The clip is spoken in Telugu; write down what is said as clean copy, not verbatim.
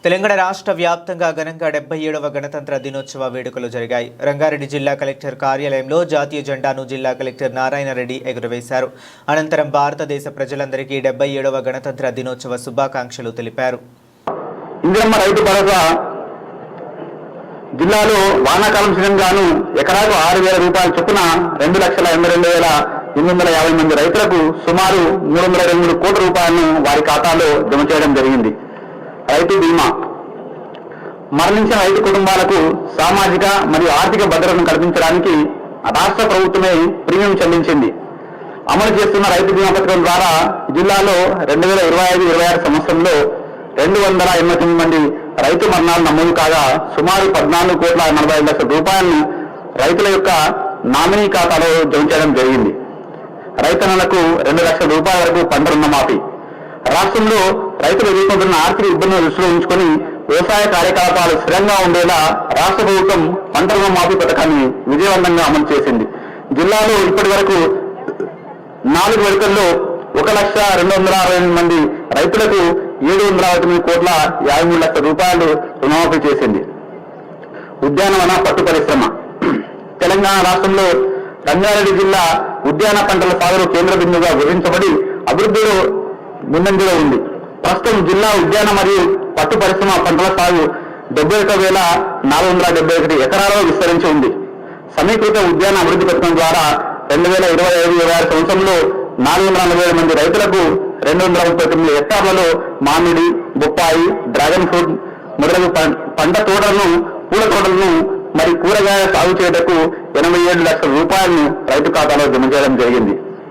తెలంగాణ రాష్ట్ర వ్యాప్తంగా ఘనంగా 77వ గణతంత్ర దినోత్సవ వేడుకలు జరిగాయి. రంగారెడ్డి జిల్లా కలెక్టర్ కార్యాలయంలో జాతీయ జెండాను జిల్లా కలెక్టర్ నారాయణ రెడ్డి ఎగురవేశారు. అనంతరం భారతదేశ ప్రజలందరికీ 77వ గణతంత్ర దినోత్సవ శుభాకాంక్షలు తెలిపారు. ఇంద్రమ్మ రైతు భరోసా జిల్లాలో వానాకాలం సీజన్గాను ఎకరాకు 6,000 రూపాయల చొప్పున 2,82,850 మంది రైతులకు సుమారు 323 కోట్ల రూపాయలను వారి ఖాతాలో జమ చేయడం జరిగింది. రైతు బీమా మరణించిన రైతు కుటుంబాలకు సామాజిక మరియు ఆర్థిక భద్రతను కల్పించడానికి రాష్ట్ర ప్రభుత్వమే ప్రీమియం చెల్లించింది. అమలు చేస్తున్న రైతు బీమా పథకం ద్వారా జిల్లాలో 2025-26 సంవత్సరంలో 289 మంది రైతు మరణాలు నమోదు కాగా సుమారు 14,45 లక్షల రూపాయలను రైతుల యొక్క నామినీ ఖాతాలో జమ చేయడం జరిగింది. రైతన్నలకు 2 లక్షల రూపాయల వరకు పంట రుణమాఫీ. రాష్ట్రంలో రైతులు ఎదుర్కొంటున్న ఆర్థిక ఇబ్బందులను దృష్టిలో ఉంచుకొని వ్యవసాయ కార్యకలాపాలు స్థిరంగా ఉండేలా రాష్ట్ర ప్రభుత్వం పంట రుణమాఫీ పథకాన్ని విజయవంతంగా అమలు చేసింది. జిల్లాలో ఇప్పటి వరకు 4 విడతల్లో 1,02,268 మంది రైతులకు 759,53 లక్షల రూపాయలు రుణమాఫీ చేసింది. ఉద్యానవన పట్టు పరిశ్రమ తెలంగాణ రాష్ట్రంలో రంగారెడ్డి జిల్లా ఉద్యాన పంటల సాగులో కేంద్ర బిందువుగా గుర్తించబడి అభివృద్ధిలో ముందంజలో ఉంది. ప్రస్తుతం జిల్లా ఉద్యాన మరియు పట్టు పరిశ్రమ పంటల సాగు 71,471 ఎకరాలలో విస్తరించి ఉంది. సమీకృత ఉద్యాన అభివృద్ధి పథకం ద్వారా 2025-26 సంవత్సరంలో 447 మంది రైతులకు 239 హెక్టార్లలో మామిడి, బొప్పాయి, డ్రాగన్ ఫ్రూట్ మొదలగు పంట తోటలను, పూల తోటలను మరి కూరగాయల సాగు చేయటకు 87 లక్షల రూపాయలను రైతు ఖాతాలో జమ చేయడం జరిగింది.